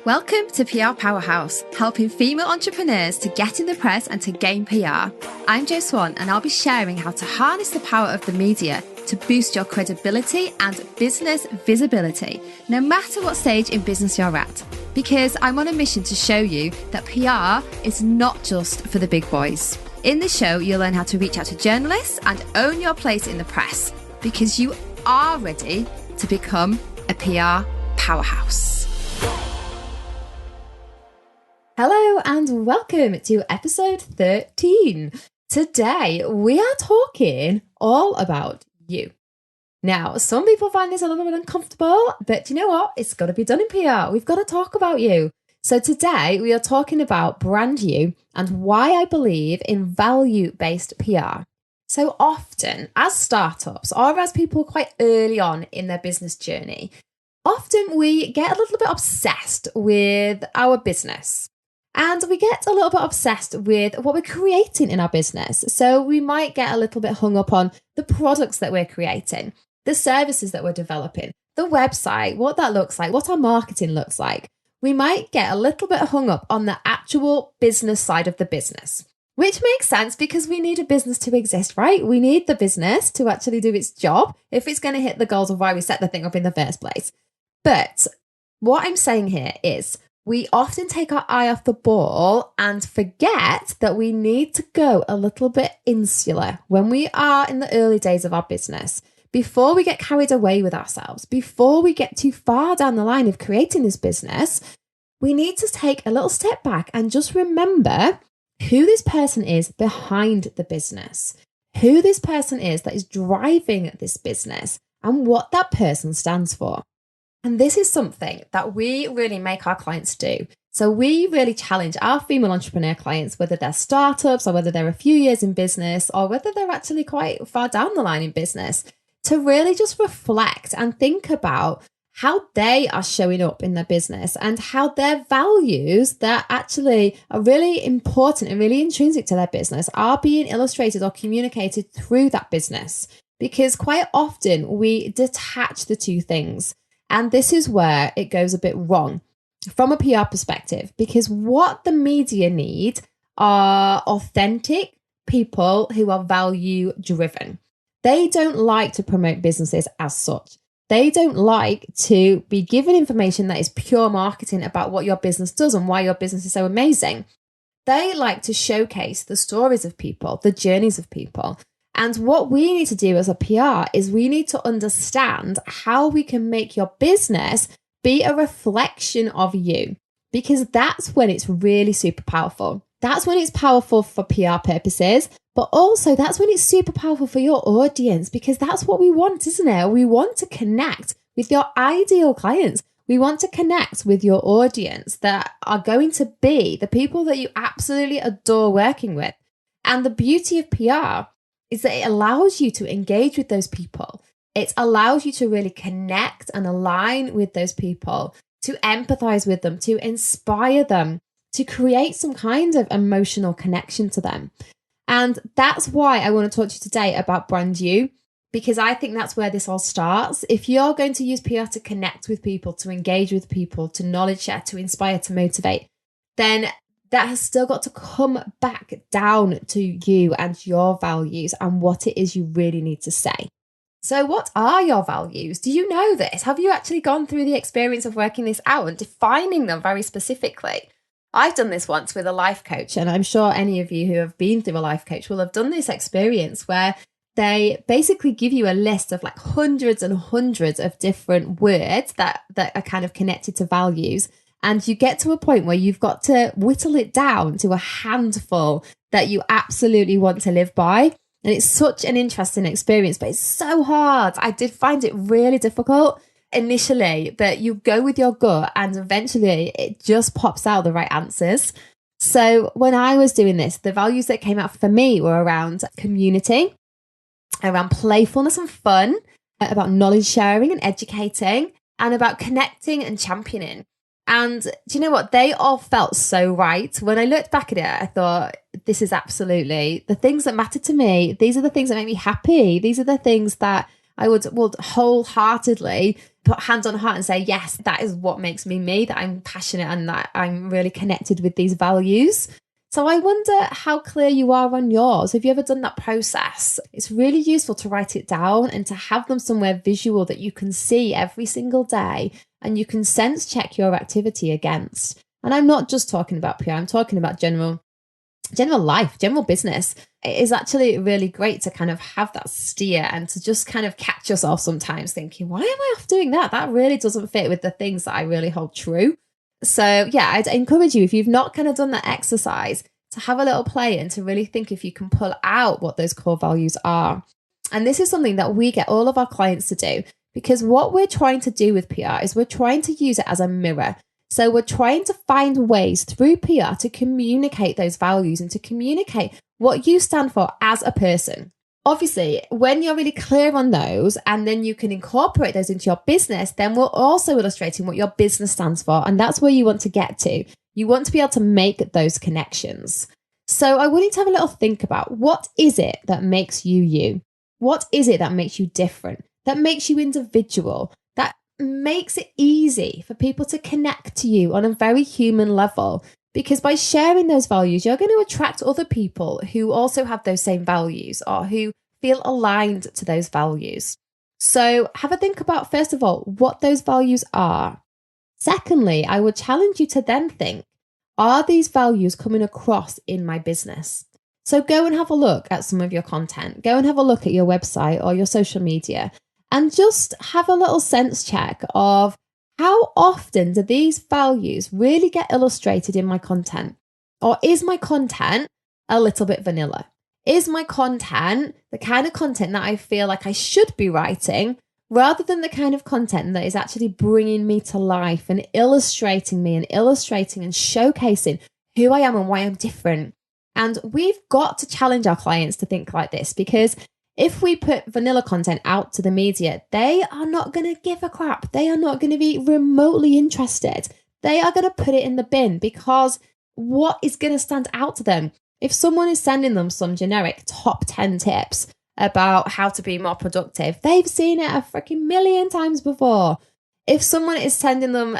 Welcome to PR Powerhouse, helping female entrepreneurs to get in the press and to gain PR. I'm Jo Swan, and I'll be sharing how to harness the power of the media to boost your credibility and business visibility, no matter what stage in business you're at. Because I'm on a mission to show you that PR is not just for the big boys. In the show, you'll learn how to reach out to journalists and own your place in the press, because you are ready to become a PR powerhouse. Hello and welcome to episode 13. Today we are talking all about you. Now, some people find this a little bit uncomfortable, but you know what? It's got to be done in PR. We've got to talk about you. So today we are talking about brand you and why I believe in value-based PR. So often as startups or as people quite early on in their business journey, often we get a little bit obsessed with our business. And we get a little bit obsessed with what we're creating in our business. So we might get a little bit hung up on the products that we're creating, the services that we're developing, the website, what that looks like, what our marketing looks like. We might get a little bit hung up on the actual business side of the business, which makes sense because we need a business to exist, right? We need the business to actually do its job if it's going to hit the goals of why we set the thing up in the first place. But what I'm saying here is, we often take our eye off the ball and forget that we need to go a little bit insular when we are in the early days of our business. Before we get carried away with ourselves, before we get too far down the line of creating this business, we need to take a little step back and just remember who this person is behind the business, who this person is that is driving this business, and what that person stands for. And this is something that we really make our clients do. So we really challenge our female entrepreneur clients, whether they're startups or whether they're a few years in business or whether they're actually quite far down the line in business, to really just reflect and think about how they are showing up in their business and how their values that actually are really important and really intrinsic to their business are being illustrated or communicated through that business. Because quite often we detach the two things. And this is where it goes a bit wrong from a PR perspective, because what the media need are authentic people who are value driven. They don't like to promote businesses as such. They don't like to be given information that is pure marketing about what your business does and why your business is so amazing. They like to showcase the stories of people, the journeys of people. And what we need to do as a PR is we need to understand how we can make your business be a reflection of you, because that's when it's really super powerful. That's when it's powerful for PR purposes, but also that's when it's super powerful for your audience, because that's what we want, isn't it? We want to connect with your ideal clients. We want to connect with your audience that are going to be the people that you absolutely adore working with. And the beauty of PR is that it allows you to engage with those people. It allows you to really connect and align with those people, to empathize with them, to inspire them, to create some kind of emotional connection to them. And that's why I want to talk to you today about brand you, because I think that's where this all starts. If you're going to use PR to connect with people, to engage with people, to knowledge share, to inspire, to motivate, then that has still got to come back down to you and your values and what it is you really need to say. So what are your values? Do you know this? Have you actually gone through the experience of working this out and defining them very specifically? I've done this once with a life coach, and I'm sure any of you who have been through a life coach will have done this experience where they basically give you a list of like hundreds and hundreds of different words that are kind of connected to values. And you get to a point where you've got to whittle it down to a handful that you absolutely want to live by. And it's such an interesting experience, but it's so hard. I did find it really difficult initially, but you go with your gut and eventually it just pops out the right answers. So when I was doing this, the values that came out for me were around community, around playfulness and fun, about knowledge sharing and educating, and about connecting and championing. And do you know what? They all felt so right. When I looked back at it, I thought, this is absolutely the things that matter to me. These are the things that make me happy. These are the things that I would wholeheartedly put hands on heart and say, yes, that is what makes me me, that I'm passionate and that I'm really connected with these values. So I wonder how clear you are on yours. Have you ever done that process? It's really useful to write it down and to have them somewhere visual that you can see every single day and you can sense check your activity against. And I'm not just talking about PR, I'm talking about general life, general business. It is actually really great to kind of have that steer and to just kind of catch yourself sometimes thinking, why am I off doing that? That really doesn't fit with the things that I really hold true. So yeah, I'd encourage you, if you've not kind of done that exercise, to have a little play and to really think if you can pull out what those core values are. And this is something that we get all of our clients to do, because what we're trying to do with PR is we're trying to use it as a mirror. So we're trying to find ways through PR to communicate those values and to communicate what you stand for as a person. Obviously, when you're really clear on those and then you can incorporate those into your business, then we're also illustrating what your business stands for. And that's where you want to get to. You want to be able to make those connections. So I want you to have a little think about, what is it that makes you you? What is it that makes you different? That makes you individual? That makes it easy for people to connect to you on a very human level? Because by sharing those values, you're going to attract other people who also have those same values or who feel aligned to those values. So have a think about, first of all, what those values are. Secondly, I would challenge you to then think, are these values coming across in my business? So go and have a look at some of your content. Go and have a look at your website or your social media and just have a little sense check of, how often do these values really get illustrated in my content? Or is my content a little bit vanilla? Is my content the kind of content that I feel like I should be writing, rather than the kind of content that is actually bringing me to life and illustrating me and illustrating and showcasing who I am and why I'm different? And we've got to challenge our clients to think like this, because if we put vanilla content out to the media, they are not going to give a crap. They are not going to be remotely interested. They are going to put it in the bin, because what is going to stand out to them? If someone is sending them some generic top 10 tips about how to be more productive, they've seen it a freaking million times before. If someone is sending them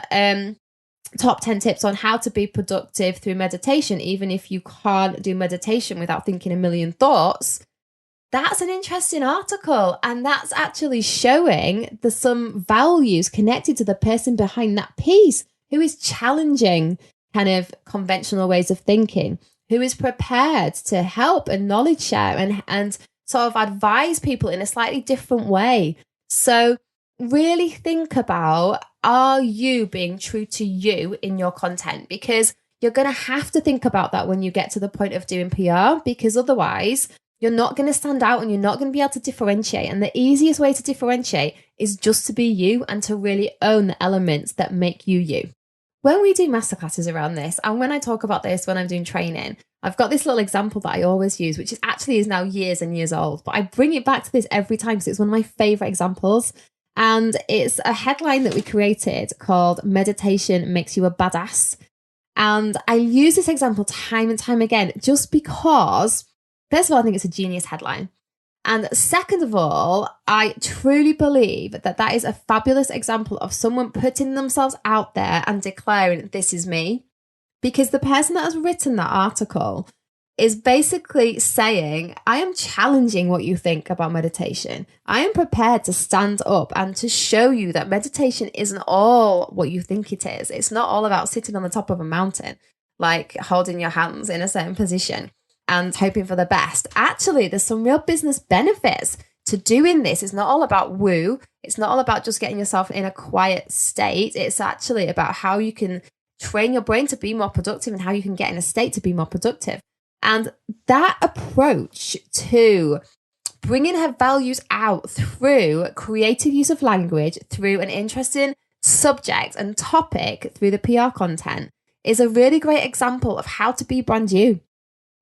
top 10 tips on how to be productive through meditation, even if you can't do meditation without thinking a million thoughts, that's an interesting article, and that's actually showing some values connected to the person behind that piece, who is challenging kind of conventional ways of thinking, who is prepared to help and knowledge share and sort of advise people in a slightly different way. So really think about, are you being true to you in your content? Because you're going to have to think about that when you get to the point of doing PR, because otherwise you're not going to stand out and you're not going to be able to differentiate. And the easiest way to differentiate is just to be you and to really own the elements that make you you. When we do masterclasses around this, and when I talk about this when I'm doing training, I've got this little example that I always use, which is now years and years old, but I bring it back to this every time because it's one of my favorite examples. And it's a headline that we created called "Meditation Makes You a Badass." And I use this example time and time again, just because, first of all, I think it's a genius headline. And second of all, I truly believe that is a fabulous example of someone putting themselves out there and declaring, this is me. Because the person that has written that article is basically saying, I am challenging what you think about meditation. I am prepared to stand up and to show you that meditation isn't all what you think it is. It's not all about sitting on the top of a mountain, like holding your hands in a certain position and hoping for the best. Actually, there's some real business benefits to doing this. It's not all about woo. It's not all about just getting yourself in a quiet state. It's actually about how you can train your brain to be more productive and how you can get in a state to be more productive. And that approach to bringing her values out through creative use of language, through an interesting subject and topic, through the PR content, is a really great example of how to be brand you.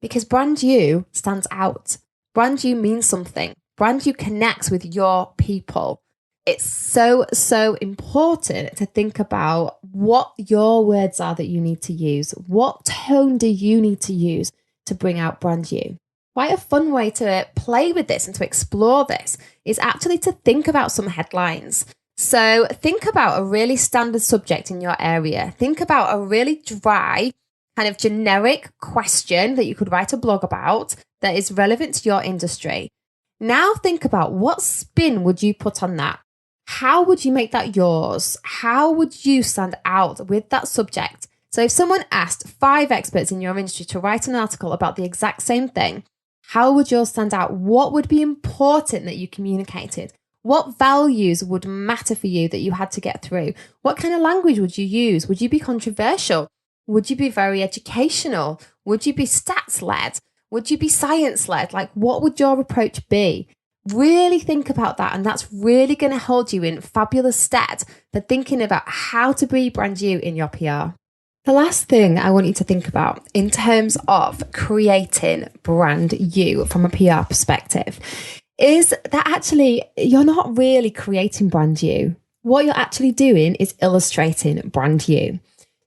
Because brand you stands out. Brand you means something. Brand you connects with your people. It's so, so important to think about what your words are that you need to use. What tone do you need to use to bring out brand you? Quite a fun way to play with this and to explore this is actually to think about some headlines. So think about a really standard subject in your area. Think about a really dry, kind of generic question that you could write a blog about that is relevant to your industry. Now think about what spin would you put on that? How would you make that yours? How would you stand out with that subject? So if someone asked 5 experts in your industry to write an article about the exact same thing, how would yours stand out? What would be important that you communicated? What values would matter for you that you had to get through? What kind of language would you use? Would you be controversial? Would you be very educational? Would you be stats-led? Would you be science-led? Like, what would your approach be? Really think about that. And that's really going to hold you in fabulous stead for thinking about how to rebrand you in your PR. The last thing I want you to think about in terms of creating brand you from a PR perspective is that actually you're not really creating brand you. What you're actually doing is illustrating brand you.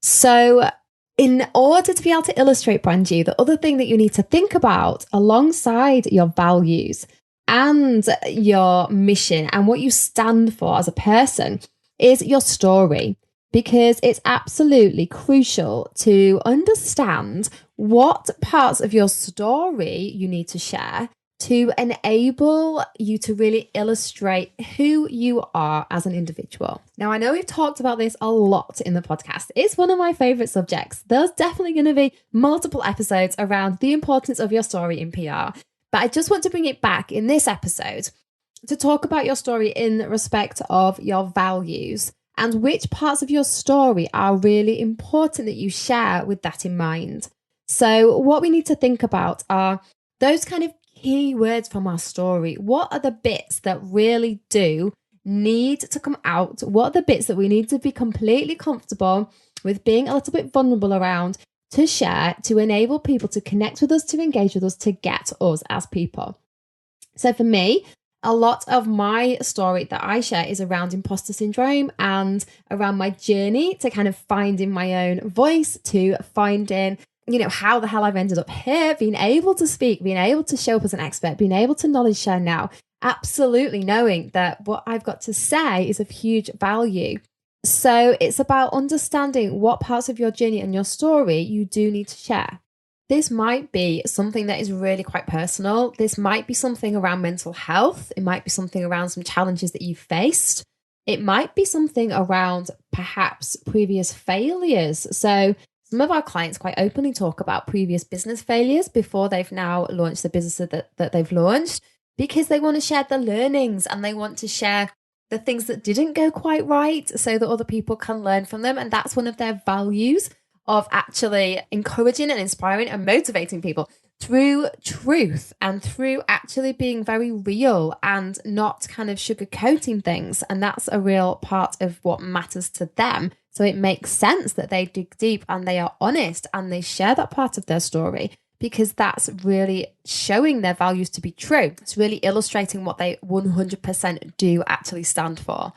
So in order to be able to illustrate brand you, the other thing that you need to think about alongside your values and your mission and what you stand for as a person is your story, because it's absolutely crucial to understand what parts of your story you need to share to enable you to really illustrate who you are as an individual. Now, I know we've talked about this a lot in the podcast. It's one of my favorite subjects. There's definitely going to be multiple episodes around the importance of your story in PR. But I just want to bring it back in this episode to talk about your story in respect of your values and which parts of your story are really important that you share with that in mind. So what we need to think about are those kind of key words from our story. What are the bits that really do need to come out? What are the bits that we need to be completely comfortable with being a little bit vulnerable around to share, to enable people to connect with us, to engage with us, to get us as people? So for me, a lot of my story that I share is around imposter syndrome and around my journey to kind of finding my own voice, to finding how the hell I've ended up here, being able to speak, being able to show up as an expert, being able to knowledge share now, absolutely knowing that what I've got to say is of huge value. So it's about understanding what parts of your journey and your story you do need to share. This might be something that is really quite personal. This might be something around mental health. It might be something around some challenges that you've faced. It might be something around perhaps previous failures. So some of our clients quite openly talk about previous business failures before they've now launched the business that they've launched, because they want to share the learnings and they want to share the things that didn't go quite right so that other people can learn from them. And that's one of their values, of actually encouraging and inspiring and motivating people through truth and through actually being very real and not kind of sugarcoating things. And that's a real part of what matters to them. So it makes sense that they dig deep and they are honest and they share that part of their story, because that's really showing their values to be true. It's really illustrating what they 100% do actually stand for.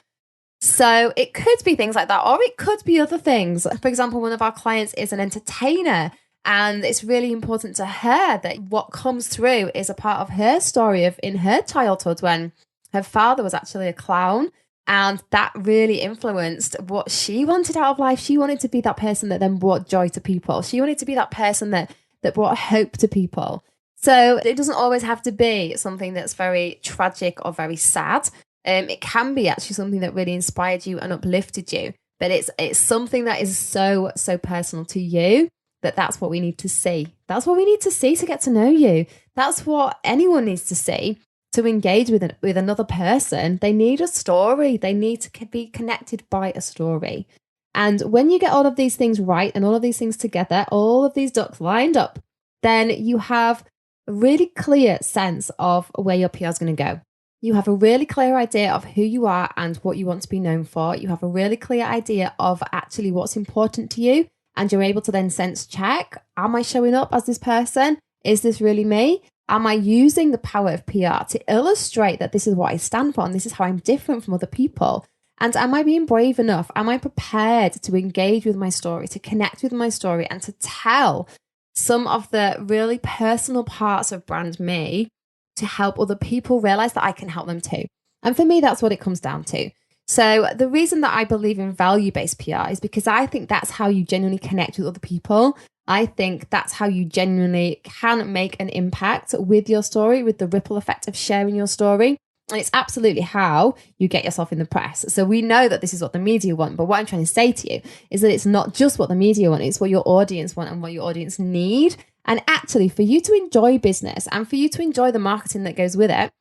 So it could be things like that, or it could be other things. For example, one of our clients is an entertainer, and it's really important to her that what comes through is a part of her story of in her childhood when her father was actually a clown. And that really influenced what she wanted out of life. She wanted to be that person that then brought joy to people. She wanted to be that person that brought hope to people. So it doesn't always have to be something that's very tragic or very sad. It can be actually something that really inspired you and uplifted you. But it's something that is so personal to you that's what we need to see. That's what we need to see to get to know you. That's what anyone needs to see to engage with another person. They need a story. They need to be connected by a story. And when you get all of these things right and all of these things together, all of these ducks lined up, then you have a really clear sense of where your PR is going to go. You have a really clear idea of who you are and what you want to be known for. You have a really clear idea of actually what's important to you. And you're able to then sense check, am I showing up as this person? Is this really me? Am I using the power of PR to illustrate that this is what I stand for and this is how I'm different from other people? And am I being brave enough? Am I prepared to engage with my story, to connect with my story, and to tell some of the really personal parts of brand me to help other people realize that I can help them too? And for me, that's what it comes down to. So the reason that I believe in value-based PR is because I think that's how you genuinely connect with other people. I think that's how you genuinely can make an impact with your story, with the ripple effect of sharing your story. And it's absolutely how you get yourself in the press. So we know that this is what the media want, but what I'm trying to say to you is that it's not just what the media want, it's what your audience want and what your audience need. And actually, for you to enjoy business and for you to enjoy the marketing that goes with it,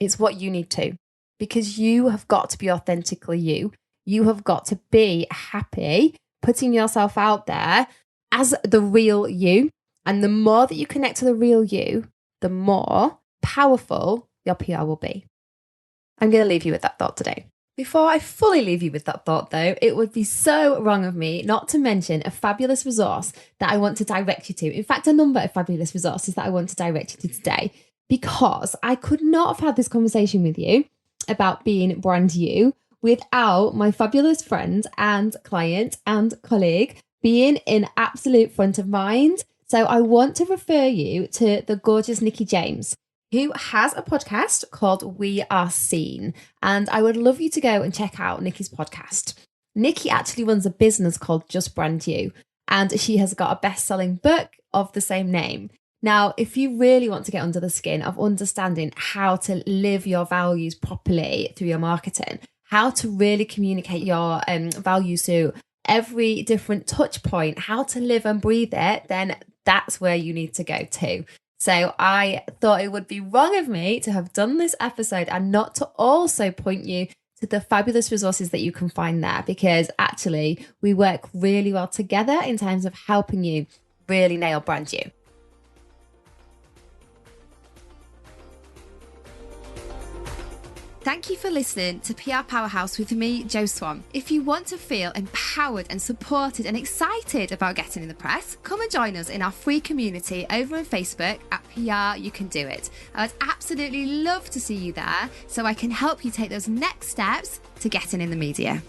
it's what you need to. Because you have got to be authentically you. You have got to be happy putting yourself out there as the real you. And the more that you connect to the real you, the more powerful your PR will be. I'm going to leave you with that thought today. Before I fully leave you with that thought, though, it would be so wrong of me not to mention a fabulous resource that I want to direct you to. In fact, a number of fabulous resources that I want to direct you to today, because I could not have had this conversation with you about being brand you without my fabulous friend and client and colleague being in absolute front of mind. So I want to refer you to the gorgeous Nikki James, who has a podcast called We Are Seen. And I would love you to go and check out Nikki's podcast. Nikki actually runs a business called Just Brand You, and she has got a best-selling book of the same name. Now, if you really want to get under the skin of understanding how to live your values properly through your marketing, how to really communicate your values to every different touch point, how to live and breathe it, then that's where you need to go to. So I thought it would be wrong of me to have done this episode and not to also point you to the fabulous resources that you can find there, because actually we work really well together in terms of helping you really nail brand you. Thank you for listening to PR Powerhouse with me, Jo Swan. If you want to feel empowered and supported and excited about getting in the press, come and join us in our free community over on Facebook at PR You Can Do It. I would absolutely love to see you there so I can help you take those next steps to getting in the media.